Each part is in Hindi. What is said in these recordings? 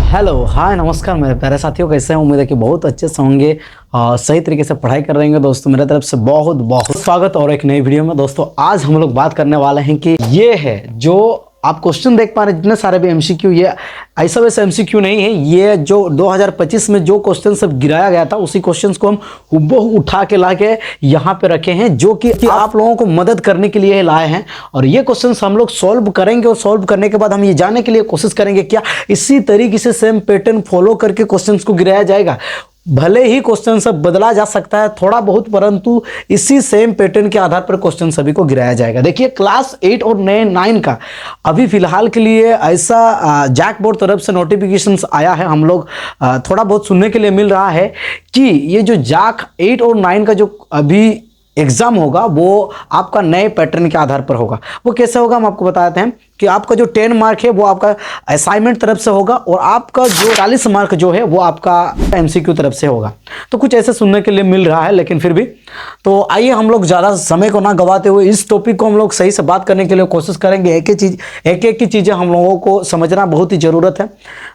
हेलो हाय नमस्कार मेरे प्यारे साथियों, कैसे हैं? उम्मीद है कि बहुत अच्छे से होंगे। सही तरीके से पढ़ाई कर रहे होंगे। दोस्तों मेरे तरफ से बहुत बहुत स्वागत और एक नई वीडियो में। दोस्तों आज हम लोग बात करने वाले हैं कि ये है जो आप क्वेश्चन देख पा रहे हैं, जितने सारे भी एमसीक्यू, ये ऐसा वैसा एमसीक्यू नहीं है। ये जो 2025 में जो क्वेश्चन सब गिराया गया था उसी क्वेश्चंस को हम हुबहू उठा के ला के यहाँ पे रखे हैं, जो कि आप लोगों को मदद करने के लिए लाए हैं। और ये क्वेश्चंस हम लोग सॉल्व करेंगे और सॉल्व करने के बाद हम ये जानने के लिए कोशिश करेंगे क्या इसी तरीके से सेम पैटर्न फॉलो करके क्वेश्चंस को गिराया जाएगा। भले ही क्वेश्चन सब बदला जा सकता है थोड़ा बहुत, परंतु इसी सेम पैटर्न के आधार पर क्वेश्चन सभी को गिराया जाएगा। देखिए क्लास 8 और 9 का अभी फिलहाल के लिए ऐसा जैक बोर्ड तरफ से नोटिफिकेशंस आया है, हम लोग थोड़ा बहुत सुनने के लिए मिल रहा है कि ये जो जैक 8 और 9 का जो अभी एग्जाम होगा वो आपका नए पैटर्न के आधार पर होगा। वो कैसे होगा हम आपको बताते हैं कि आपका जो 10 मार्क है वो आपका असाइनमेंट तरफ से होगा और आपका जो 40 मार्क जो है वो आपका एमसीक्यू तरफ से होगा। तो कुछ ऐसे सुनने के लिए मिल रहा है, लेकिन फिर भी तो आइए हम लोग ज़्यादा समय को ना गवाते हुए इस टॉपिक को हम लोग सही से बात करने के लिए कोशिश करेंगे। एक एक की चीज़ें हम लोगों को समझना बहुत ही ज़रूरत है।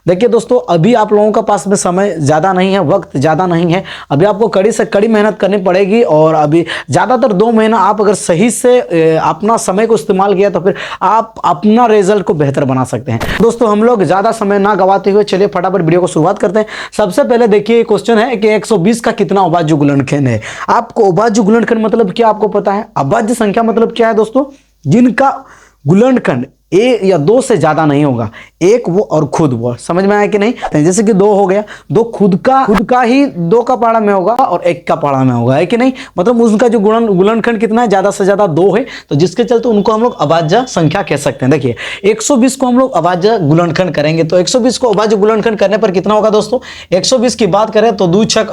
देखिए दोस्तों, अभी आप लोगों के पास में समय ज़्यादा नहीं है, वक्त ज़्यादा नहीं है। अभी आपको कड़ी से कड़ी मेहनत करनी पड़ेगी और अभी ज़्यादातर 2 महीना आप अगर सही से अपना समय को इस्तेमाल किया तो फिर आप अपना रिजल्ट को बेहतर बना सकते हैं। दोस्तों हम लोग ज़्यादा समय ना गवाते हुए चलिए फटाफट वीडियो को शुरुआत करते हैं। सबसे पहले देखिए क्वेश्चन है कि 120 का कितना अभाज्य गुणनखंड है। आपको अभाज्य गुणनखंड मतलब क्या आपको पता है? अभाज्य संख्या मतलब क्या है दोस्तों? जिनका गुणनखंड 1 या 2 से ज्यादा नहीं होगा। एक वो और खुद वो, समझ में आया कि नहीं? जैसे कि 2 हो गया, 2 खुद का ही 2 का पाड़ा में होगा और 1 का पाड़ा में होगा, है कि नहीं? मतलब उसका जो गुणनखंड कितना है, ज्यादा से ज्यादा 2 है, तो जिसके चलते उनको हम लोग अभाज्य संख्या कह सकते हैं। देखिए 120 को हम लोग अभाज्य गुणनखंड करेंगे तो 120 को अभाज्य गुणनखंड करने पर कितना होगा दोस्तों? 120 की बात करें तो 2 छक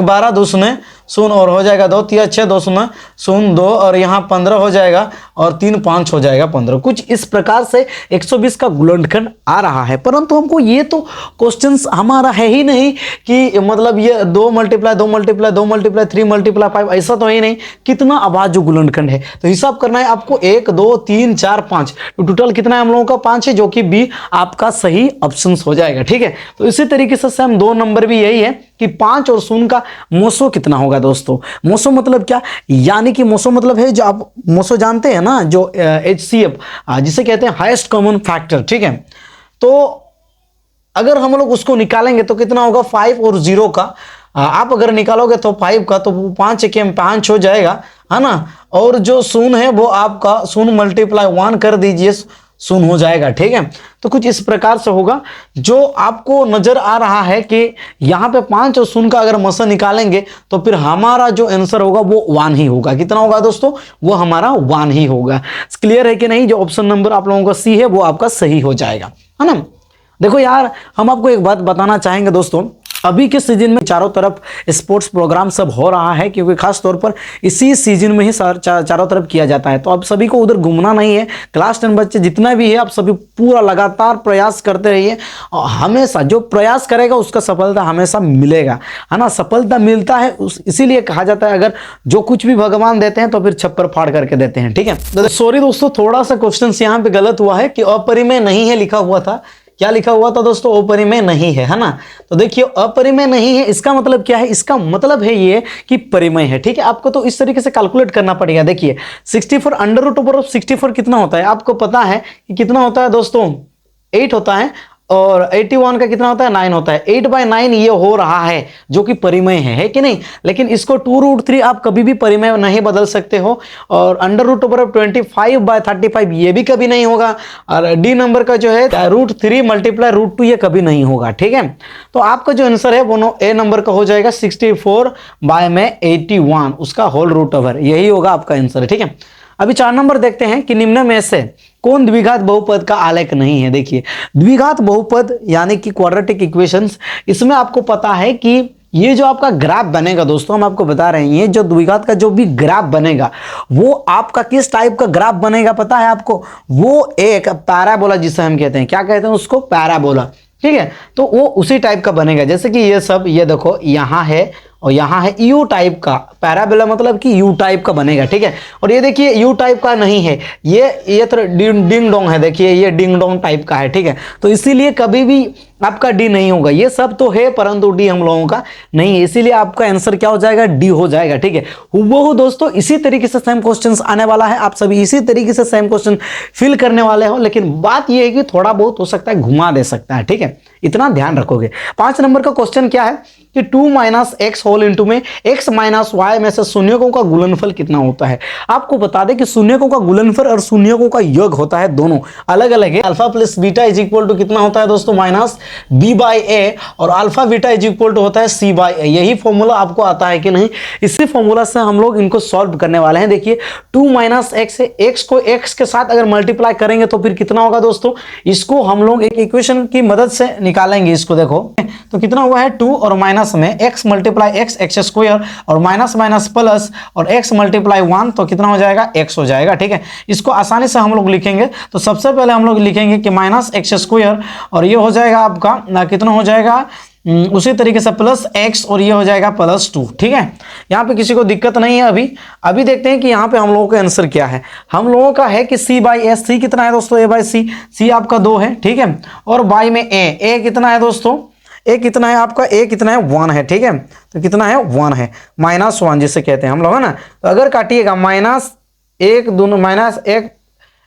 12, 2 शून्य शून्य और हो जाएगा 2 3 6 2 शून्य शून्य 2 और यहाँ 15 हो जाएगा और 3 5 हो जाएगा 15। कुछ इस प्रकार से 120 का गुणनखंड आ रहा है। परंतु हमको ये तो क्वेश्चंस हमारा है ही नहीं कि मतलब ये 2 मल्टीप्लाई 2 मल्टीप्लाई 2 मल्टीप्लाई 3 मल्टीप्लाई 5, ऐसा तो है ही नहीं। कितना अभाज्य गुणनखंड है तो हिसाब करना है आपको। 1 2 3 4 5, तो टोटल कितना है हम लोगों का? 5 है, जो कि बी आपका सही ऑप्शन हो जाएगा। ठीक है, तो इसी तरीके से सेम 2 नंबर भी यही है कि 5 और 0 का मोसो कितना होगा दोस्तों? मोसो मतलब क्या? यानी कि मोसो मतलब है, जो आप मोसो जानते हैं ना, जो HCF जिसे कहते हैं हाईएस्ट कॉमन फैक्टर। ठीक है, तो अगर हम लोग उसको निकालेंगे तो कितना होगा? 5 और 0 का आप अगर निकालोगे तो 5 का तो 5 के 5 हो जाएगा, है ना? और जो 0 है वो आपका 0 मल्टीप्लाई 1 कर दीजिए, 0 हो जाएगा। ठीक है, तो कुछ इस प्रकार से होगा। जो आपको नजर आ रहा है कि यहाँ पे 5 और 0 का अगर मसा निकालेंगे तो फिर हमारा जो आंसर होगा वो 1 ही होगा। कितना होगा दोस्तों? वो हमारा 1 ही होगा। क्लियर है कि नहीं? जो ऑप्शन नंबर आप लोगों का सी है वो आपका सही हो जाएगा, है ना? देखो यार, हम आपको एक बात बताना चाहेंगे दोस्तों, अभी के सीजन में चारों तरफ स्पोर्ट्स प्रोग्राम सब हो रहा है, क्योंकि खास तौर पर इसी सीजन में ही चारों तरफ किया जाता है। तो अब सभी को उधर घूमना नहीं है। क्लास 10 बच्चे जितना भी है, आप सभी पूरा लगातार प्रयास करते रहिए और हमेशा जो प्रयास करेगा उसका सफलता हमेशा मिलेगा, है ना? सफलता मिलता है इसीलिए कहा जाता है अगर जो कुछ भी भगवान देते हैं तो फिर छप्पर फाड़ करके देते हैं। ठीक है, तो सॉरी दोस्तों, थोड़ा सा क्वेश्चन यहाँ पे गलत हुआ है कि अपरिमेय नहीं है लिखा हुआ था। क्या लिखा हुआ था दोस्तों? अपरिमेय नहीं है, है ना? तो देखिए अपरिमेय नहीं है, इसका मतलब क्या है? इसका मतलब है ये कि परिमेय है। ठीक है, आपको तो इस तरीके से कैलकुलेट करना पड़ेगा। देखिए 64 अंडर रूट ओवर ऑफ 64 कितना होता है? आपको पता है कि कितना होता है दोस्तों? 8 होता है। और 81 का कितना होता है? 9 होता है। 8/9 ये हो रहा है, जो कि परिमेय है कि नहीं? लेकिन इसको 2√3 आप कभी भी परिमेय नहीं बदल सकते हो। और अंडर रूट ओवर 25/35 ये भी कभी नहीं होगा। और डी नंबर का जो है √3 मल्टीप्लाई √2 ये कभी नहीं होगा। ठीक है, तो आपका जो आंसर है वो ए नंबर का हो जाएगा 64/81, उसका होल रूट ओवर यही होगा आपका आंसर। ठीक है, अभी 4 नंबर देखते हैं कि निम्न में से कौन द्विघात बहुपद का आलेख नहीं है। देखिए द्विघात बहुपद यानी कि क्वाड्रेटिक इक्वेशंस, इसमें आपको पता है कि ये जो आपका ग्राफ बनेगा दोस्तों, हम आपको बता रहे हैं, ये जो द्विघात का जो भी ग्राफ बनेगा वो आपका किस टाइप का ग्राफ बनेगा पता है आपको? वो एक पैराबोला जिसे हम कहते हैं, क्या कहते हैं उसको? पैराबोला। ठीक है, तो वो उसी टाइप का बनेगा। जैसे कि ये सब, ये देखो यहाँ है और यहाँ है यू टाइप का। पैराबोला मतलब कि यू टाइप का बनेगा, ठीक है। और ये देखिए यू टाइप का नहीं है, ये तो डिंग डोंग है, देखिए ये डिंग डोंग टाइप का है, ठीक है। तो इसीलिए कभी भी आपका डी नहीं होगा। ये सब तो है परंतु डी हम लोगों का नहीं है, इसीलिए आपका आंसर क्या हो जाएगा, डी हो जाएगा, ठीक है। हुबहू दोस्तों इसी तरीके से सेम क्वेश्चंस आने वाला है, आप सभी इसी तरीके से सेम क्वेश्चन फिल करने वाले हो, लेकिन बात ये है कि थोड़ा बहुत हो सकता है घुमा दे सकता है, ठीक है, इतना ध्यान रखोगे। 5 नंबर का क्वेश्चन क्या है कि 2 माइनस एक्स होल इंटू में एक्स माइनस वाई में से शून्यकों का गुणनफल कितना होता है। आपको बता दें कि शून्यकों का गुणनफल और शून्यकों का योग होता है, दोनों अलग अलग है। Alpha plus beta is equal to कितना होता है दोस्तों, माइनस बी बाई ए, और alpha beta is equal to होता है सी बाई ए। यही फॉर्मूला आपको आता है कि नहीं, इसी फॉर्मूला से हम लोग इनको सॉल्व करने वाले हैं। देखिए 2 माइनस एक्स है, एक्स को एक्स के साथ अगर मल्टीप्लाई करेंगे तो फिर कितना होगा दोस्तों, इसको हम लोग एक इक्वेशन की मदद से निकालेंगे। इसको देखो तो कितना हुआ है 2 और माइनस में x multiply x x square और माइनस माइनस प्लस और x मल्टीप्लाई 1 तो कितना हो जाएगा, x हो जाएगा, ठीक है। इसको आसानी से हम लोग लिखेंगे तो सबसे पहले हम लोग लिखेंगे कि माइनस एक्स स्क्वायर और ये हो जाएगा आपका कितना हो जाएगा, उसी तरीके से प्लस x और ये हो जाएगा प्लस 2, ठीक है। यहाँ पे किसी को दिक्कत नहीं है। अभी देखते हैं कि यहाँ पे हम लोगों का आंसर क्या है। हम लोगों का है कि c बाई एस, सी कितना है दोस्तों, a बाई सी, सी आपका 2 है, ठीक है। और बाई में a कितना है दोस्तों, ए कितना है आपका, ए कितना है 1 है, ठीक है। तो कितना है 1 है, -1 जिसे कहते हैं हम लोग, है ना। तो अगर काटिएगा -1 दोनों -1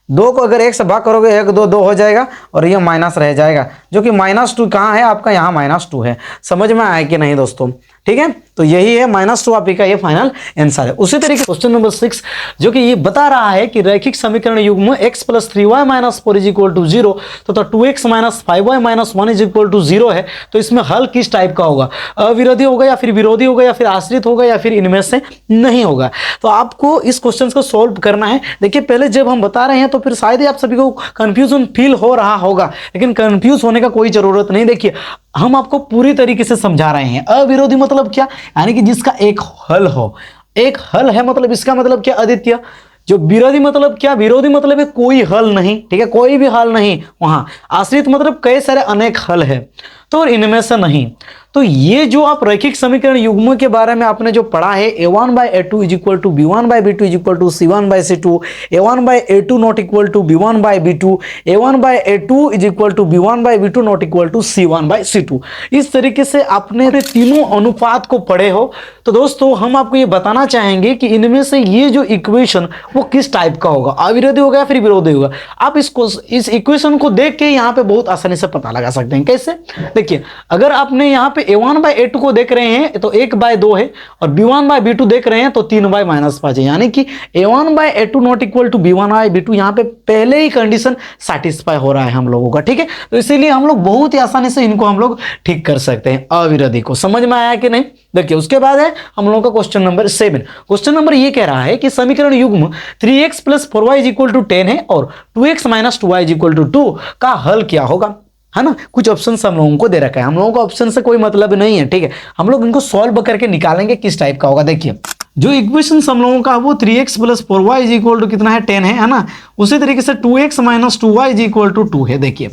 2 को अगर 1 से भाग करोगे 1 2 2 हो जाएगा और ये माइनस रह जाएगा, जो कि -2 कहाँ है आपका, यहाँ -2 है। समझ में आया कि नहीं दोस्तों, ठीक है। तो यही है -2 आप का ये फाइनल आंसर है। उसी तरीके क्वेश्चन नंबर 6 जो कि ये बता रहा है कि रैखिक समीकरण युग्म x + 3y - 4 = 0 तो 2x - 5y - 1 = 0 है। तो इसमें हल किस टाइप का होगा, अविरोधी होगा या फिर विरोधी होगा या फिर आश्रित होगा या फिर इनमें से नहीं होगा। तो आपको इस क्वेश्चन को सोल्व करना है। देखिए पहले जब हम बता रहे हैं तो फिर शायद ही आप सभी को कंफ्यूजन फील हो रहा होगा, लेकिन कंफ्यूज होने का कोई जरूरत नहीं। देखिए हम आपको पूरी तरीके से समझा रहे हैं। अविरोधी मतलब क्या, यानी कि जिसका एक हल हो, एक हल है मतलब इसका मतलब क्या आदित्य। जो विरोधी मतलब क्या, विरोधी मतलब है कोई हल नहीं, ठीक है, कोई भी हल नहीं। वहां आश्रित मतलब कई सारे अनेक हल है, तो इनमें से नहीं। तो ये जो आप रैखिक समीकरण युग्म के बारे में आपने जो पढ़ा है, a1/a2 = b1/b2 = c1/c2, a1/a2 not equal to b1/b2, a1/a2 = b1/b2 not equal to c1/c2, इस तरीके से आपने तीनों अनुपात को पढ़े हो। तो दोस्तों हम आपको ये बताना चाहेंगे कि इनमें से ये जो इक्वेशन वो किस टाइप का होगा, अविरोधी होगा या फिर विरोधी होगा। आप इस इक्वेशन को देख के यहाँ पे बहुत आसानी से पता लगा सकते हैं। कैसे, देखिए अगर आपने यहाँ पे a1/a2 को देख रहे हैं तो 1/2 है और b1/b2 देख रहे हैं तो 3/-5 है, यानी कि a1/a2 not equal to b1/b2, यहाँ पे पहले ही कंडीशन सेटिस्फाई हो रहा है हम लोगों का, ठीक है। तो इसीलिए हम लोग बहुत ही आसानी से इनको हम लोग ठीक कर सकते हैं अविरोधी को। समझ में आया कि नहीं। देखिए उसके बाद है हम लोगों का क्वेश्चन नंबर 7। क्वेश्चन नंबर ये कह रहा है कि समीकरण युग्म 3x + 4y = 10 है और 2x - 2y = 2 का हल क्या होगा, है ना। कुछ ऑप्शन हम लोगों को दे रखा है, हम लोगों को ऑप्शन से कोई मतलब नहीं है, ठीक है। हम लोग इनको सॉल्व करके निकालेंगे किस टाइप का होगा। देखिए जो इक्वेशन हम लोगों का वो 3x + 4y = कितना है, 10 है ना। उसी तरीके से 2x - 2y = 2 है। देखिए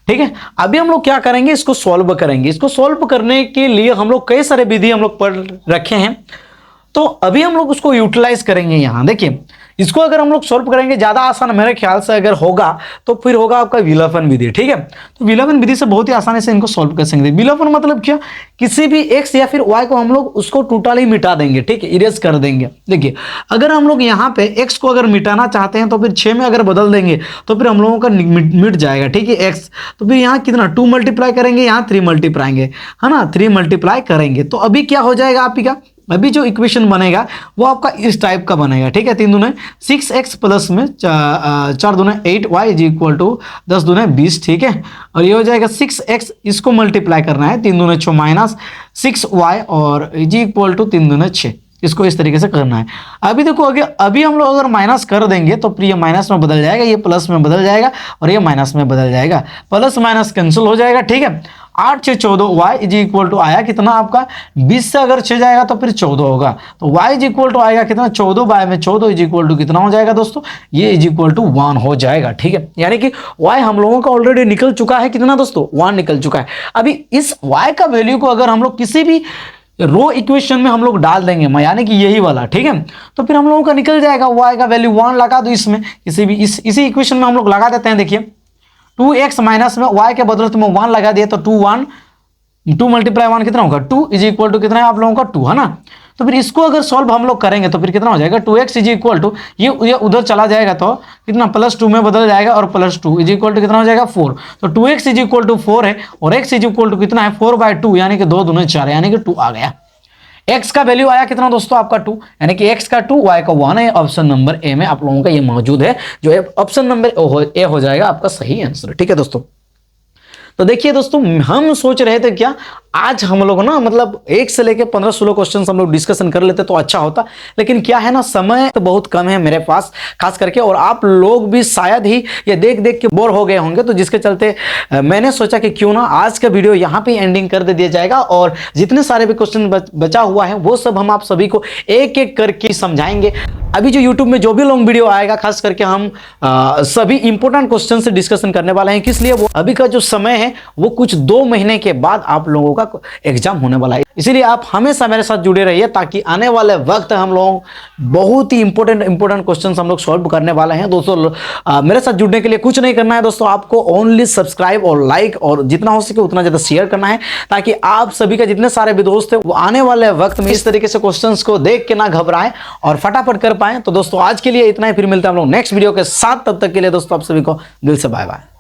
ठीक है, अभी हम लोग क्या करेंगे, इसको सॉल्व करेंगे। इसको सॉल्व करने के लिए हम लोग कई सारे विधि हम लोग पढ़ रखे हैं, तो अभी हम लोग उसको यूटिलाइज करेंगे। यहाँ देखिए इसको अगर हम लोग सॉल्व करेंगे, ज़्यादा आसान मेरे ख्याल से अगर होगा तो फिर होगा आपका विलोपन विधि, ठीक है। तो विलोपन विधि से बहुत ही आसानी से इनको सॉल्व कर सकते हैं। विलोपन मतलब क्या, किसी भी x या फिर y को हम लोग उसको टोटली मिटा देंगे, ठीक है, इरेज कर देंगे। देखिए अगर हम लोग यहाँ पे x को अगर मिटाना चाहते हैं तो फिर 6 में अगर बदल देंगे तो फिर हम लोगों का मिट जाएगा, ठीक है, x। तो फिर यहाँ कितना 2 मल्टीप्लाई करेंगे, यहाँ 3 मल्टीप्लाएंगे, है ना, 3 मल्टीप्लाई करेंगे। तो अभी क्या हो जाएगा आप का, अभी जो इक्वेशन बनेगा वो आपका इस टाइप का बनेगा, ठीक है। 3 दूने 6x प्लस में 4 दूने 8y = 10 दूने 20, ठीक है। और ये हो जाएगा 6x, इसको मल्टीप्लाई करना है, 3 दूने 6 - 6y और = 3 दूने 6, इसको इस तरीके से करना है। अभी देखो अभी हम लोग अगर माइनस कर देंगे तो फिर ये माइनस में बदल जाएगा, ये प्लस में बदल जाएगा और ये माइनस में बदल जाएगा, प्लस माइनस कैंसिल हो जाएगा, ठीक है। 8 6 14 y = आया कितना आपका 20 से अगर 6 जाएगा तो फिर 14 होगा, तो y = आएगा कितना 14 में 14 = कितना हो जाएगा दोस्तों, ये = 1 हो जाएगा, ठीक है। यानी कि y हम लोगों का ऑलरेडी निकल चुका है, कितना दोस्तों 1 निकल चुका है। अभी इस y का वैल्यू को अगर हम लोग किसी भी रो इक्वेशन में हम लोग डाल देंगे, यानी कि यही वाला, ठीक है। तो फिर हम लोगों का निकल जाएगा, y का वैल्यू 1 लगा दो इसमें, किसी भी इसी इक्वेशन में हम लोग लगा देते हैं। देखिए 2x माइनस में y के बदले में 1 लगा दिए तो 2 मल्टीप्लाई 1 कितना होगा 2 इज इक्वल टू कितना है आप लोगों का 2, है ना। तो फिर इसको अगर सॉल्व हम लोग करेंगे तो फिर कितना हो जाएगा 2x इज इक्वल टू ये उधर चला जाएगा तो कितना +2 में बदल जाएगा और +2 इज इक्वल टू कितना हो जाएगा 4। तो 2x इज इक्वल टू 4 है और x इज इक्वल टू कितना है 4/2 यानी कि 2 दूने 4 यानी कि 2 आ गया। x का वैल्यू आया कितना दोस्तों आपका 2, यानी कि x का 2 y का 1 है। ऑप्शन नंबर ए में आप लोगों का ये मौजूद है, जो ऑप्शन नंबर ए हो जाएगा आपका सही आंसर, ठीक है दोस्तों। तो देखिए दोस्तों, हम सोच रहे थे क्या आज हम लोग ना मतलब 1 से लेकर 15-16 क्वेश्चन हम लोग डिस्कशन कर लेते तो अच्छा होता, लेकिन क्या है ना समय तो बहुत कम है मेरे पास खास करके, और आप लोग भी शायद ही ये देख देख के बोर हो गए होंगे, तो जिसके चलते मैंने सोचा कि क्यों ना आज का वीडियो यहाँ पे एंडिंग कर दे दिया जाएगा और जितने सारे भी क्वेश्चन बचा हुआ है वो सब हम आप सभी को एक एक करके समझाएंगे। अभी जो YouTube में जो भी लॉन्ग वीडियो आएगा खास करके हम सभी इंपॉर्टेंट क्वेश्चन से डिस्कशन करने वाले हैं। किस लिए, वो अभी का जो समय है वो कुछ 2 महीने के बाद आप लोगों का एग्जाम होने वाला है, इसीलिए आप हमेशा मेरे साथ जुड़े रहिए ताकि आने वाले वक्त हम लोग बहुत ही इंपॉर्टेंट क्वेश्चन हम लोग सॉल्व करने वाले हैं। दोस्तों मेरे साथ जुड़ने के लिए कुछ नहीं करना है दोस्तों, आपको ओनली सब्सक्राइब और लाइक और जितना हो सके उतना ज्यादा शेयर करना है ताकि आप सभी का जितने सारे भी दोस्त है वो आने वाले वक्त में इस तरीके से क्वेश्चन को देख के ना घबराएं और फटाफट कर पाए। तो दोस्तों आज के लिए इतना ही, फिर मिलते हैं हम लोग नेक्स्ट वीडियो के साथ, तब तक के लिए दोस्तों आप सभी को दिल से बाय बाय।